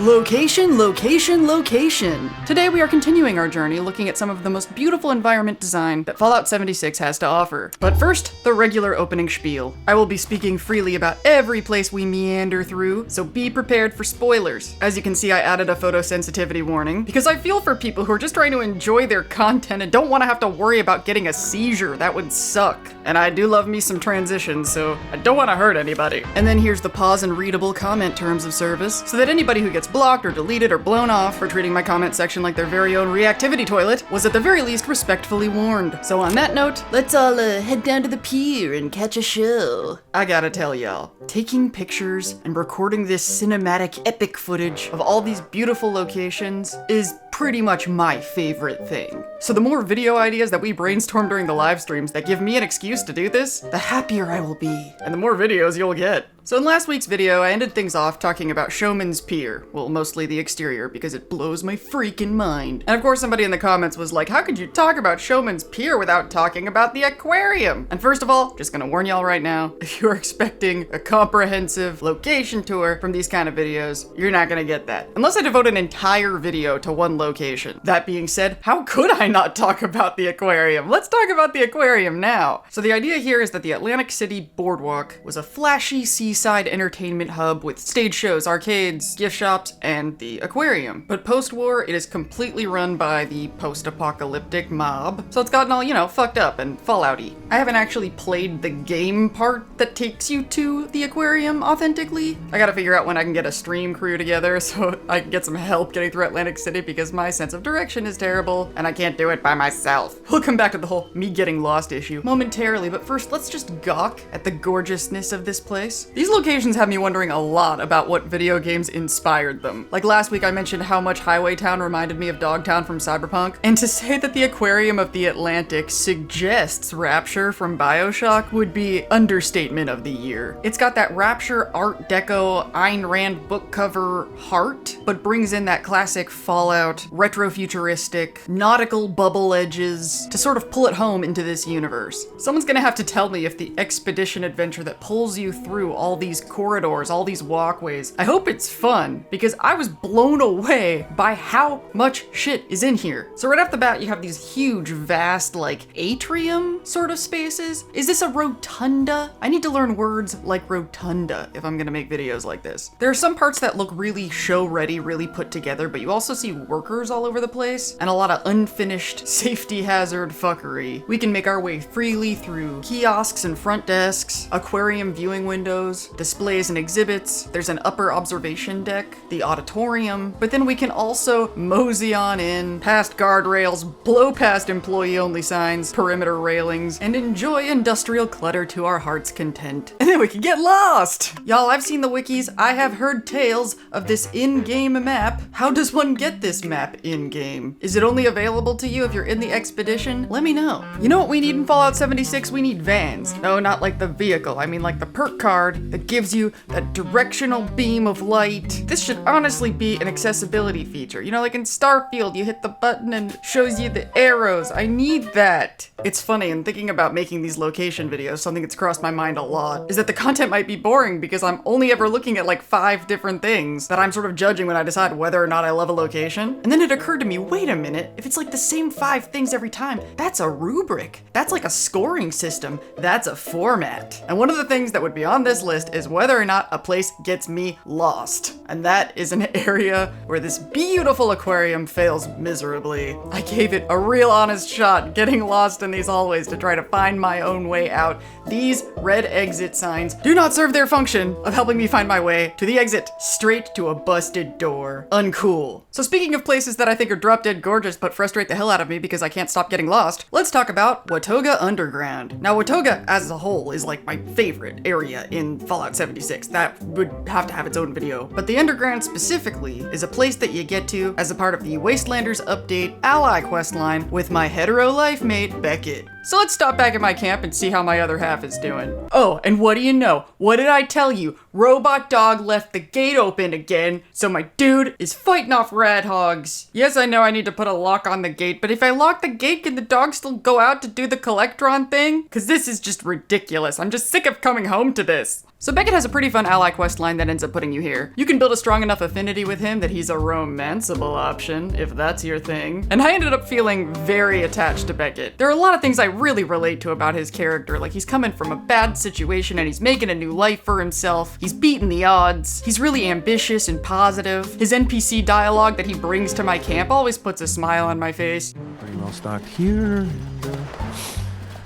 Location, location, location. Today we are continuing our journey looking at some of the most beautiful environment design that Fallout 76 has to offer. But first, the regular opening spiel. I will be speaking freely about every place we meander through, so be prepared for spoilers. As you can see, I added a photosensitivity warning because I feel for people who are just trying to enjoy their content and don't want to have to worry about getting a seizure. That would suck. And I do love me some transitions, so I don't want to hurt anybody. And then here's the pause and readable comment terms of service, so that anybody who gets blocked or deleted or blown off for treating my comment section like their very own reactivity toilet was at the very least respectfully warned. So on that note, let's all head down to the pier and catch a show. I gotta tell y'all, taking pictures and recording this cinematic epic footage of all these beautiful locations is pretty much my favorite thing. So the more video ideas that we brainstorm during the live streams that give me an excuse to do this, the happier I will be, and the more videos you'll get. So in last week's video, I ended things off talking about Showman's Pier. Well, mostly the exterior, because it blows my freaking mind. And of course somebody in the comments was like, how could you talk about Showman's Pier without talking about the aquarium? And first of all, just gonna warn y'all right now, if you're expecting a comprehensive location tour from these kind of videos, you're not gonna get that. Unless I devote an entire video to one location. That being said, how could I not talk about the aquarium? Let's talk about the aquarium now. So the idea here is that the Atlantic City Boardwalk was a flashy seaside entertainment hub with stage shows, arcades, gift shops, and the aquarium. But post-war, it is completely run by the post-apocalyptic mob, so it's gotten all, you know, fucked up and Fallout-y. I haven't actually played the game part that takes you to the aquarium authentically. I gotta figure out when I can get a stream crew together so I can get some help getting through Atlantic City because my sense of direction is terrible and I can't do it by myself. We'll come back to the whole me getting lost issue momentarily, but first let's just gawk at the gorgeousness of this place. These locations have me wondering a lot about what video games inspired them. Like last week I mentioned how much Highway Town reminded me of Dogtown from Cyberpunk, and to say that the Aquarium of the Atlantic suggests Rapture from BioShock would be understatement of the year. It's got that Rapture Art Deco Ayn Rand book cover heart, but brings in that classic Fallout, retro-futuristic, nautical bubble edges to sort of pull it home into this universe. Someone's gonna have to tell me if the expedition adventure that pulls you through all these corridors, all these walkways, I hope it's fun, because I was blown away by how much shit is in here. So right off the bat, you have these huge, vast, like, atrium sort of spaces. Is this a rotunda? I need to learn words like rotunda if I'm gonna make videos like this. There are some parts that look really show-ready, really put together, but you also see workers all over the place, and a lot of unfinished safety hazard fuckery. We can make our way freely through kiosks and front desks, aquarium viewing windows, displays and exhibits. There's an upper observation deck, the auditorium, but then we can also mosey on in, past guardrails, blow past employee-only signs, perimeter railings, and enjoy industrial clutter to our heart's content. And then we can get lost! Y'all, I've seen the wikis, I have heard tales of this in-game map. How does one get this map in-game? Is it only available to you if you're in the expedition? Let me know. You know what we need in Fallout 76? We need vans. No, not like the vehicle. I mean like the perk card that gives you that directional beam of light. This should honestly be an accessibility feature. You know, like in Starfield, you hit the button and it shows you the arrows. I need that. It's funny, in thinking about making these location videos, something that's crossed my mind a lot is that the content might be boring because I'm only ever looking at like 5 different things that I'm sort of judging when I decide whether or not I love a location. And then it occurred to me, wait a minute, if it's like the same 5 things every time, that's a rubric. That's like a scoring system. That's a format. And one of the things that would be on this list is whether or not a place gets me lost. And that is an area where this beautiful aquarium fails miserably. I gave it a real honest shot getting lost in these hallways to try to find my own way out. These red exit signs do not serve their function of helping me find my way to the exit, straight to a busted door. Uncool. So speaking of places that I think are drop dead gorgeous but frustrate the hell out of me because I can't stop getting lost, let's talk about Watoga Underground. Now Watoga as a whole is like my favorite area in Fallout 76. That would have to have its own video. But the Underground specifically is a place that you get to as a part of the Wastelanders Update Ally questline with my hetero life mate, Beckett. So let's stop back at my camp and see how my other half is doing. Oh, and what do you know? What did I tell you? Robot Dog left the gate open again, so my dude is fighting off rad hogs. Yes, I know I need to put a lock on the gate, but if I lock the gate, can the dog still go out to do the Collectron thing? Cause this is just ridiculous. I'm just sick of coming home to this. So Beckett has a pretty fun ally quest line that ends up putting you here. You can build a strong enough affinity with him that he's a romanceable option, if that's your thing. And I ended up feeling very attached to Beckett. There are a lot of things I really relate to about his character, like he's coming from a bad situation and he's making a new life for himself. He's beating the odds. He's really ambitious and positive. His NPC dialogue that he brings to my camp always puts a smile on my face. Pretty well stocked here.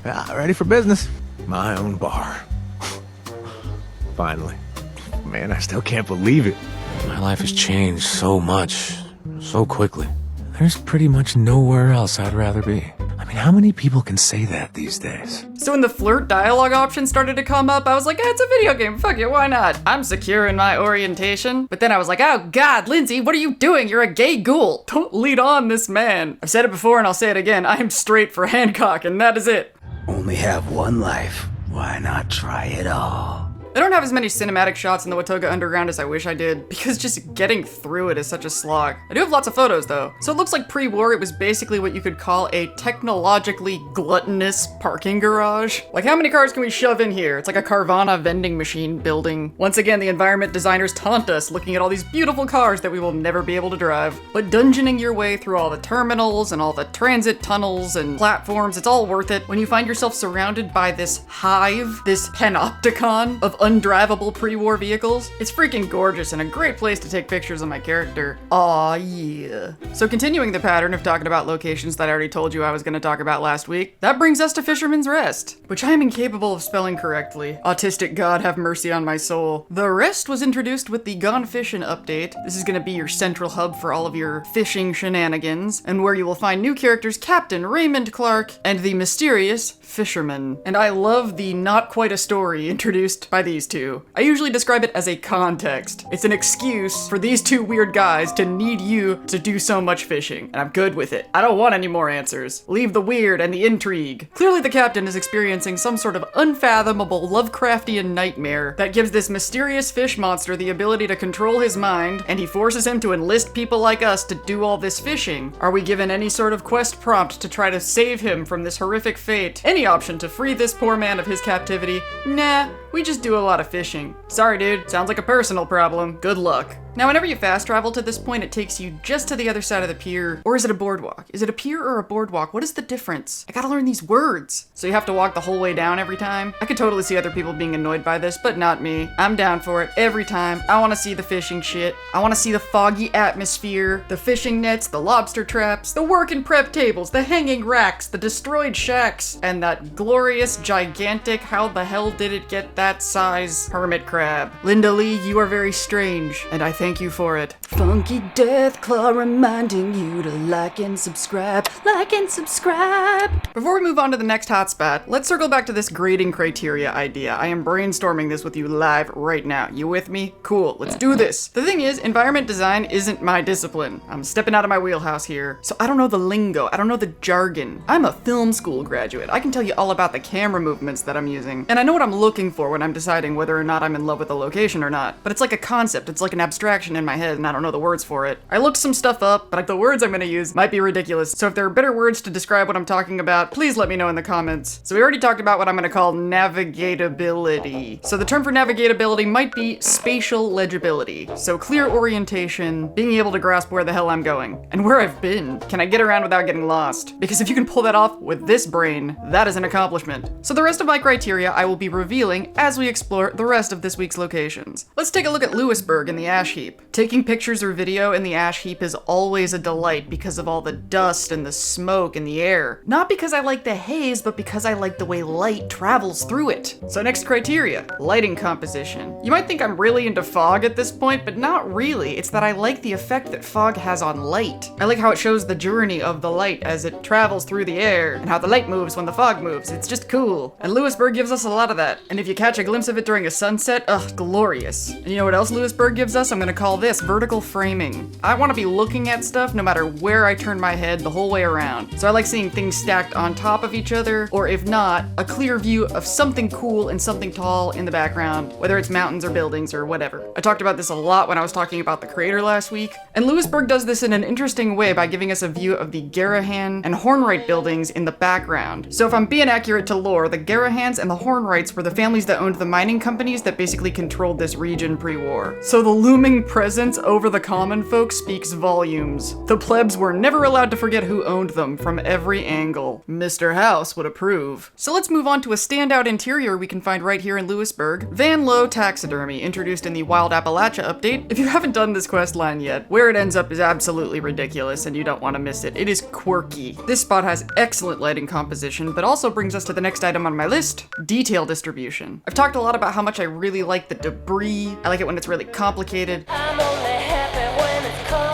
And, ready for business. My own bar. Finally. Man, I still can't believe it. My life has changed so much, so quickly. There's pretty much nowhere else I'd rather be. I mean, how many people can say that these days? So when the flirt dialogue option started to come up, I was like, it's a video game, fuck it, why not? I'm secure in my orientation. But then I was like, oh God, Lindsay, what are you doing? You're a gay ghoul. Don't lead on this man. I've said it before and I'll say it again. I am straight for Hancock and that is it. Only have one life. Why not try it all? I don't have as many cinematic shots in the Watoga Underground as I wish I did, because just getting through it is such a slog. I do have lots of photos though. So it looks like pre-war it was basically what you could call a technologically gluttonous parking garage. Like how many cars can we shove in here? It's like a Carvana vending machine building. Once again, the environment designers taunt us looking at all these beautiful cars that we will never be able to drive. But dungeoning your way through all the terminals and all the transit tunnels and platforms, it's all worth it when you find yourself surrounded by this hive, this panopticon of undrivable pre-war vehicles. It's freaking gorgeous and a great place to take pictures of my character. Aw, yeah. So continuing the pattern of talking about locations that I already told you I was going to talk about last week, that brings us to Fisherman's Rest, which I am incapable of spelling correctly. Autistic God have mercy on my soul. The Rest was introduced with the Gone Fishin' update. This is going to be your central hub for all of your fishing shenanigans, and where you will find new characters Captain Raymond Clark and the mysterious Fisherman. And I love the not quite a story introduced by these two. I usually describe it as a context. It's an excuse for these two weird guys to need you to do so much fishing, and I'm good with it. I don't want any more answers. Leave the weird and the intrigue. Clearly the captain is experiencing some sort of unfathomable Lovecraftian nightmare that gives this mysterious fish monster the ability to control his mind, and he forces him to enlist people like us to do all this fishing. Are we given any sort of quest prompt to try to save him from this horrific fate? Any option to free this poor man of his captivity? Nah, we just do a lot of fishing. Sorry dude, sounds like a personal problem. Good luck. Now whenever you fast travel to this point, it takes you just to the other side of the pier. Or is it a boardwalk? Is it a pier or a boardwalk? What is the difference? I gotta learn these words. So you have to walk the whole way down every time? I could totally see other people being annoyed by this, but not me. I'm down for it every time. I wanna see the fishing shit. I wanna see the foggy atmosphere, the fishing nets, the lobster traps, the work and prep tables, the hanging racks, the destroyed shacks, and that glorious, gigantic, how the hell did it get that size hermit crab. Linda Lee, you are very strange, and I thank you for it. Funky Death Claw reminding you to like and subscribe. Like and subscribe. Before we move on to the next hotspot, let's circle back to this grading criteria idea. I am brainstorming this with you live right now. You with me? Cool, let's do this. The thing is, environment design isn't my discipline. I'm stepping out of my wheelhouse here. So I don't know the lingo, I don't know the jargon. I'm a film school graduate. I can tell you all about the camera movements that I'm using. And I know what I'm looking for when I'm deciding whether or not I'm in love with a location or not. But it's like a concept, it's like an abstraction in my head and I don't know the words for it. I looked some stuff up, but the words I'm gonna use might be ridiculous. So if there are better words to describe what I'm talking about, please let me know in the comments. So we already talked about what I'm gonna call navigatability. So the term for navigatability might be spatial legibility. So clear orientation, being able to grasp where the hell I'm going and where I've been. Can I get around without getting lost? Because if you can pull that off with this brain, that is an accomplishment. So the rest of my criteria I will be revealing as we explore the rest of this week's locations. Let's take a look at Lewisburg in the ash heap. Taking pictures or video in the ash heap is always a delight because of all the dust and the smoke in the air. Not because I like the haze, but because I like the way light travels through it. So next criteria, lighting composition. You might think I'm really into fog at this point, but not really. It's that I like the effect that fog has on light. I like how it shows the journey of the light as it travels through the air and how the light moves when the fog moves. It's just cool. And Lewisburg gives us a lot of that. And if you catch a glimpse of it during a sunset, ugh, glorious. And you know what else Lewisburg gives us? I'm gonna gonna call this vertical framing. I wanna be looking at stuff no matter where I turn my head the whole way around. So I like seeing things stacked on top of each other, or if not, a clear view of something cool and something tall in the background, whether it's mountains or buildings or whatever. I talked about this a lot when I was talking about the crater last week, and Lewisburg does this in an interesting way by giving us a view of the Garahan and Hornwright buildings in the background. So if I'm being accurate to lore, the Garahans and the Hornwrights were the families that owned the mining companies that basically controlled this region pre-war. So the looming presence over the common folk speaks volumes. The plebs were never allowed to forget who owned them from every angle. Mr. House would approve. So let's move on to a standout interior we can find right here in Lewisburg. Van Low Taxidermy, introduced in the Wild Appalachia update. If you haven't done this quest line yet, where it ends up is absolutely ridiculous and you don't want to miss it. It is quirky. This spot has excellent lighting composition, but also brings us to the next item on my list, detail distribution. I've talked a lot about how much I really like the debris. I like it when it's really complicated. I'm only happy when it's complicated.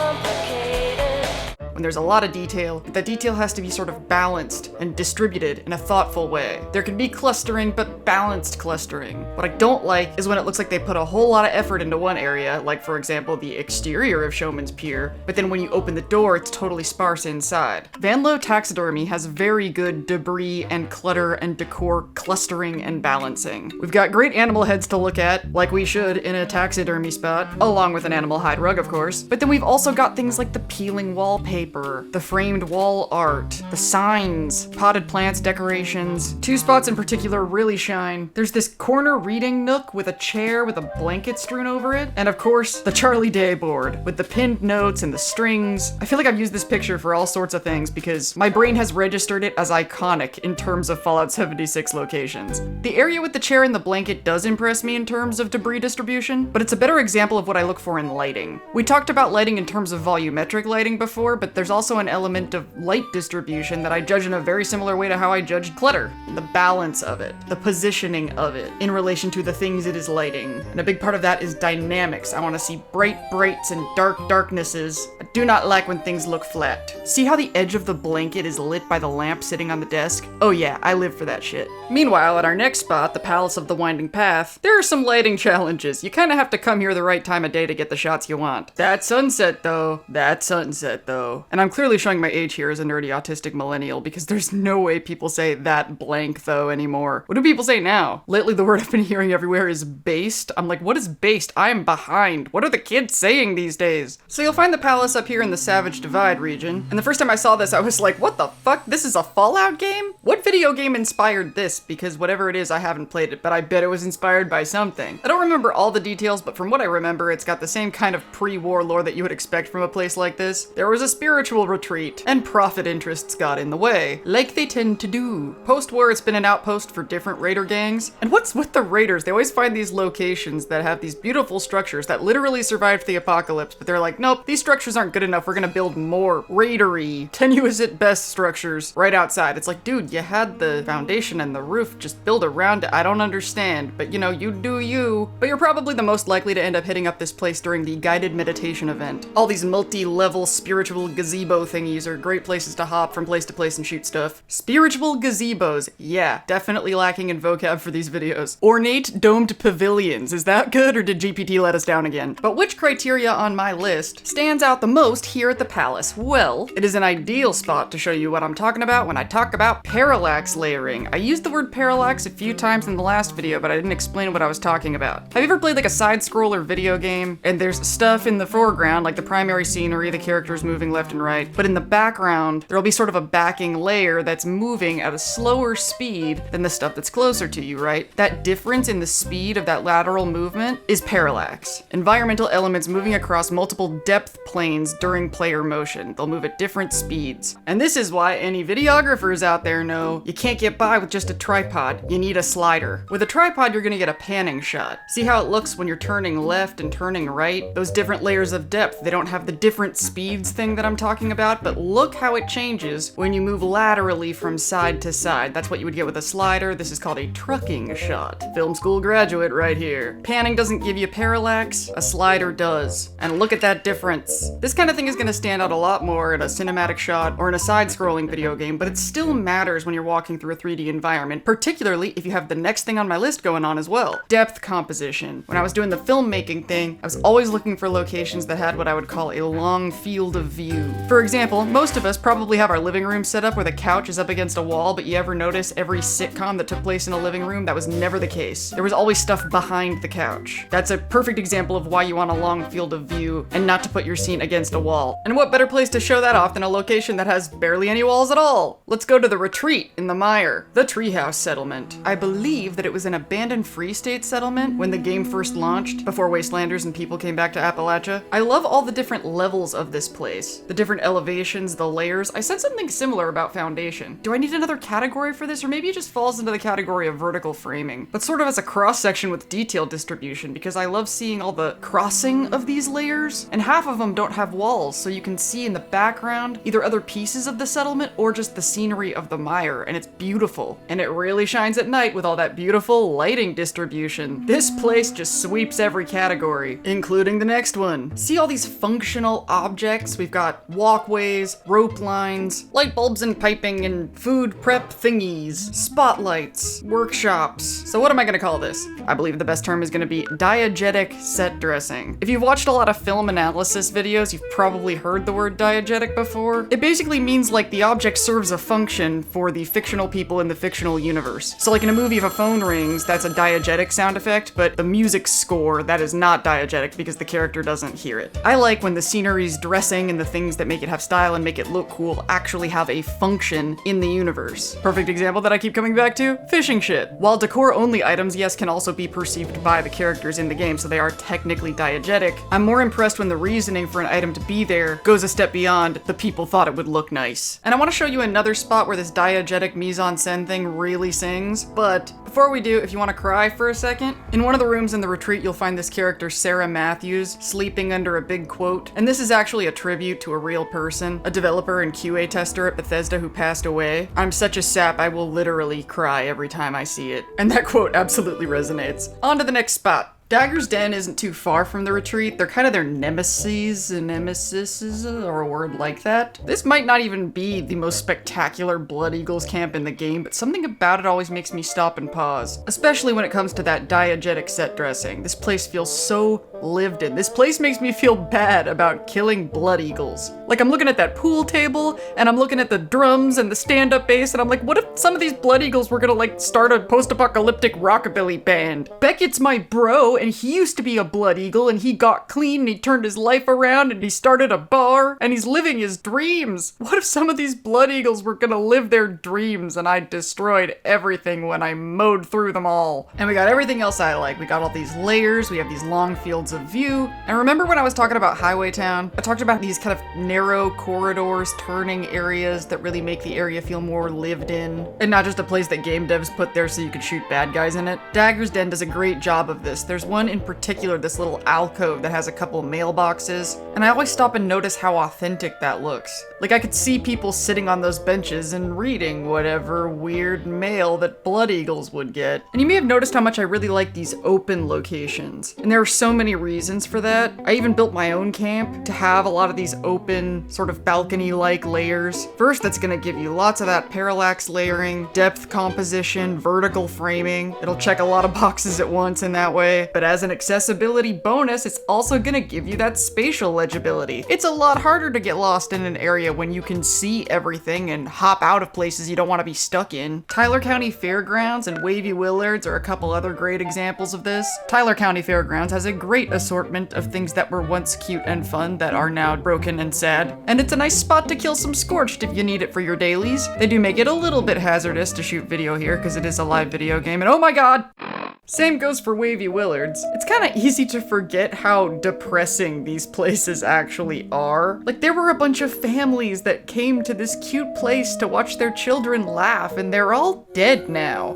When there's a lot of detail, but that detail has to be sort of balanced and distributed in a thoughtful way. There can be clustering, but balanced clustering. What I don't like is when it looks like they put a whole lot of effort into one area, like for example the exterior of Showman's Pier, but then when you open the door, it's totally sparse inside. Van Low Taxidermy has very good debris and clutter and decor clustering and balancing. We've got great animal heads to look at, like we should in a taxidermy spot, along with an animal hide rug of course, but then we've also got things like the peeling wallpaper, the framed wall art, the signs, potted plants, decorations. Two spots in particular really shine. There's this corner reading nook with a chair with a blanket strewn over it, and of course, the Charlie Day board with the pinned notes and the strings. I feel like I've used this picture for all sorts of things because my brain has registered it as iconic in terms of Fallout 76 locations. The area with the chair and the blanket does impress me in terms of debris distribution, but it's a better example of what I look for in lighting. We talked about lighting in terms of volumetric lighting before, but there's also an element of light distribution that I judge in a very similar way to how I judged clutter. The balance of it, the positioning of it in relation to the things it is lighting. And a big part of that is dynamics. I want to see bright brights and dark darknesses. I do not like when things look flat. See how the edge of the blanket is lit by the lamp sitting on the desk? Oh yeah, I live for that shit. Meanwhile, at our next spot, the Palace of the Winding Path, there are some lighting challenges. You kind of have to come here the right time of day to get the shots you want. That sunset though. And I'm clearly showing my age here as a nerdy autistic millennial because there's no way people say that blank though anymore. What do people say now? Lately the word I've been hearing everywhere is based. I'm like, what is based? I am behind. What are the kids saying these days? So you'll find the palace up here in the Savage Divide region. And the first time I saw this, I was like, what the fuck? This is a Fallout game? What video game inspired this? Because whatever it is, I haven't played it, but I bet it was inspired by something. I don't remember all the details, but from what I remember, it's got the same kind of pre-war lore that you would expect from a place like this. There was a spiritual retreat, and profit interests got in the way, like they tend to do. Post-war, it's been an outpost for different raider gangs. And what's with the raiders? They always find these locations that have these beautiful structures that literally survived the apocalypse, but they're like, nope, these structures aren't good enough. We're gonna build more raidery, tenuous at best structures right outside. It's like, dude, you had the foundation and the roof, just build around it. I don't understand, but you know, you do you. But you're probably the most likely to end up hitting up this place during the guided meditation event. All these multi-level spiritual gazebo thingies are great places to hop from place to place and shoot stuff. Spiritual gazebos, yeah, definitely lacking in vocab for these videos. Ornate domed pavilions, is that good or did GPT let us down again? But which criteria on my list stands out the most here at the palace? Well, it is an ideal spot to show you what I'm talking about when I talk about parallax layering. I used the word parallax a few times in the last video, but I didn't explain what I was talking about. Have you ever played like a side-scroller video game and there's stuff in the foreground, like the primary scenery, the characters moving left and right, but in the background, there'll be sort of a backing layer that's moving at a slower speed than the stuff that's closer to you, right? That difference in the speed of that lateral movement is parallax. Environmental elements moving across multiple depth planes during player motion. They'll move at different speeds. And this is why any videographers out there know you can't get by with just a tripod. You need a slider. With a tripod, you're gonna get a panning shot. See how it looks when you're turning left and turning right? Those different layers of depth, they don't have the different speeds thing that I'm talking about, but look how it changes when you move laterally from side to side. That's what you would get with a slider. This is called a trucking shot. Film school graduate right here. Panning doesn't give you parallax, a slider does. And look at that difference. This kind of thing is going to stand out a lot more in a cinematic shot or in a side-scrolling video game, but it still matters when you're walking through a 3D environment, particularly if you have the next thing on my list going on as well. Depth composition. When I was doing the filmmaking thing, I was always looking for locations that had what I would call a long field of view. For example, most of us probably have our living room set up where the couch is up against a wall, but you ever notice every sitcom that took place in a living room? That was never the case. There was always stuff behind the couch. That's a perfect example of why you want a long field of view and not to put your scene against a wall. And what better place to show that off than a location that has barely any walls at all? Let's go to the retreat in the mire, the Treehouse settlement. I believe that it was an abandoned Free State settlement when the game first launched, before Wastelanders and people came back to Appalachia. I love all the different levels of this place, the different elevations, the layers. I said something similar about Foundation. Do I need another category for this, or maybe it just falls into the category of vertical framing, but sort of as a cross-section with detail distribution, because I love seeing all the crossing of these layers, and half of them don't have walls, so you can see in the background either other pieces of the settlement or just the scenery of the mire, and it's beautiful. And it really shines at night with all that beautiful lighting distribution. This place just sweeps every category, including the next one. See all these functional objects? We've got walkways, rope lines, light bulbs and piping, and food prep thingies, spotlights, workshops. So what am I gonna call this? I believe the best term is gonna be diegetic set dressing. If you've watched a lot of film analysis videos, you've probably heard the word diegetic before. It basically means like the object serves a function for the fictional people in the fictional universe. So like in a movie, if a phone rings, that's a diegetic sound effect, but the music score, that is not diegetic because the character doesn't hear it. I like when the scenery's dressing and the things that make it have style and make it look cool actually have a function in the universe. Perfect example that I keep coming back to, fishing shit. While decor-only items, yes, can also be perceived by the characters in the game, so they are technically diegetic, I'm more impressed when the reasoning for an item to be there goes a step beyond the people thought it would look nice. And I want to show you another spot where this diegetic mise-en-scène thing really sings, but before we do, if you want to cry for a second, in one of the rooms in the retreat you'll find this character Sarah Matthews sleeping under a big quote, and this is actually a tribute to a real person, a developer and QA tester at Bethesda who passed away. I'm such a sap, I will literally cry every time I see it. And that quote absolutely resonates. On to the next spot. Dagger's Den isn't too far from the retreat. They're kind of their nemesis, or a word like that. This might not even be the most spectacular Blood Eagles camp in the game, but something about it always makes me stop and pause, especially when it comes to that diegetic set dressing. This place feels so lived in. This place makes me feel bad about killing Blood Eagles. Like, I'm looking at that pool table, and I'm looking at the drums and the stand-up bass, and I'm like, what if some of these Blood Eagles were gonna, like, start a post-apocalyptic rockabilly band? Beckett's my bro, and he used to be a Blood Eagle, and he got clean, and he turned his life around, and he started a bar, and he's living his dreams. What if some of these Blood Eagles were gonna live their dreams, and I destroyed everything when I mowed through them all? And we got everything else I like. We got all these layers, we have these long fields of view, and remember when I was talking about Highway Town? I talked about these kind of narrow corridors, turning areas that really make the area feel more lived in, and not just a place that game devs put there so you could shoot bad guys in it. Dagger's Den does a great job of this. There's one in particular, this little alcove that has a couple mailboxes, and I always stop and notice how authentic that looks. Like, I could see people sitting on those benches and reading whatever weird mail that Blood Eagles would get. And you may have noticed how much I really like these open locations, and there are so many reasons for that. I even built my own camp to have a lot of these open, sort of balcony-like layers. First, that's gonna give you lots of that parallax layering, depth composition, vertical framing. It'll check a lot of boxes at once in that way. But as an accessibility bonus, it's also gonna give you that spatial legibility. It's a lot harder to get lost in an area when you can see everything and hop out of places you don't want to be stuck in. Tyler County Fairgrounds and Wavy Willards are a couple other great examples of this. Tyler County Fairgrounds has a great assortment of things that were once cute and fun that are now broken and sad. And it's a nice spot to kill some Scorched if you need it for your dailies. They do make it a little bit hazardous to shoot video here because it is a live video game, and oh my god! Same goes for Wavy Willards. It's kind of easy to forget how depressing these places actually are. Like, there were a bunch of families that came to this cute place to watch their children laugh, and they're all dead now.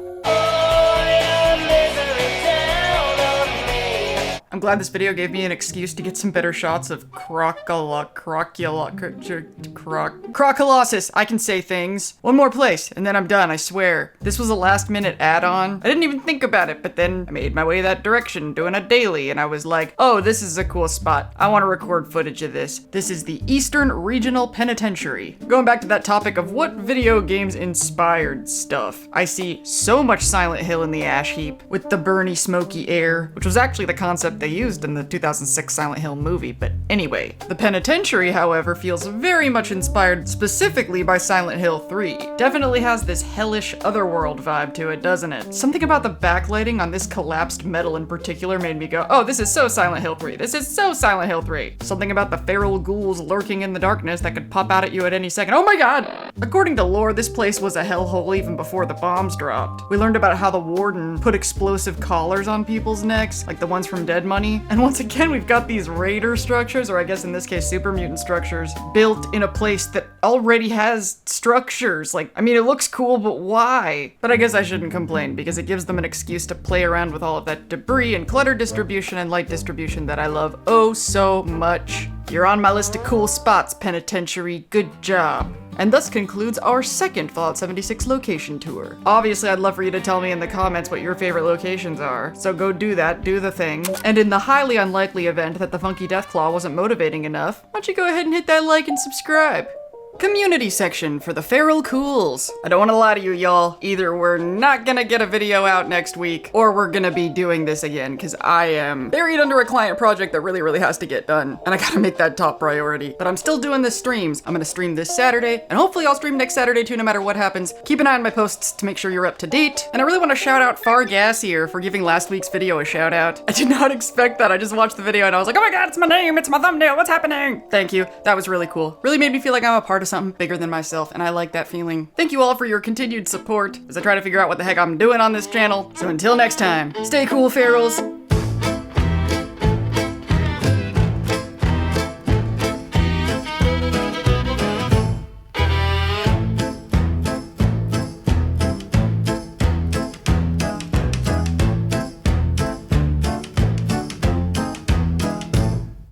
I'm I'm glad this video gave me an excuse to get some better shots of Croccolossus. I can say things. One more place, and then I'm done, I swear. This was a last-minute add-on. I didn't even think about it, but then I made my way that direction, doing a daily, and I was like, oh, this is a cool spot. I want to record footage of this. This is the Eastern Regional Penitentiary. Going back to that topic of what video games inspired stuff. I see so much Silent Hill in the ash heap, with the burny, smoky air, which was actually the concept they used in the 2006 Silent Hill movie, but anyway. The Penitentiary, however, feels very much inspired specifically by Silent Hill 3. Definitely has this hellish otherworld vibe to it, doesn't it? Something about the backlighting on this collapsed metal in particular made me go, oh, this is so Silent Hill 3. This is so Silent Hill 3. Something about the feral ghouls lurking in the darkness that could pop out at you at any second. Oh my god! According to lore, this place was a hellhole even before the bombs dropped. We learned about how the warden put explosive collars on people's necks, like the ones from Dead Money. And once again, we've got these raider structures, or I guess in this case, super mutant structures, built in a place that already has structures. Like, I mean, it looks cool, but why? But I guess I shouldn't complain, because it gives them an excuse to play around with all of that debris and clutter distribution and light distribution that I love oh so much. You're on my list of cool spots, Penitentiary. Good job. And thus concludes our second Fallout 76 location tour. Obviously, I'd love for you to tell me in the comments what your favorite locations are, so go do that, do the thing. And in the highly unlikely event that the Funky Deathclaw wasn't motivating enough, why don't you go ahead and hit that like and subscribe? Community section for the feral cools. I don't want to lie to you, y'all. Either we're not gonna get a video out next week, or we're gonna be doing this again, because I am buried under a client project that really has to get done, and I gotta make that top priority. But I'm still doing the streams. I'm gonna stream this Saturday, and hopefully I'll stream next Saturday too, no matter what happens. Keep an eye on my posts to make sure you're up to date. And I really want to shout out Fargassier for giving last week's video a shout out. I did not expect that. I just watched the video and I was like, oh my god, it's my name, it's my thumbnail, what's happening? Thank you. That was really cool. Really made me feel like I'm a part of something bigger than myself, and I like that feeling. Thank you all for your continued support as I try to figure out what the heck I'm doing on this channel. So until next time, stay cool, ferals.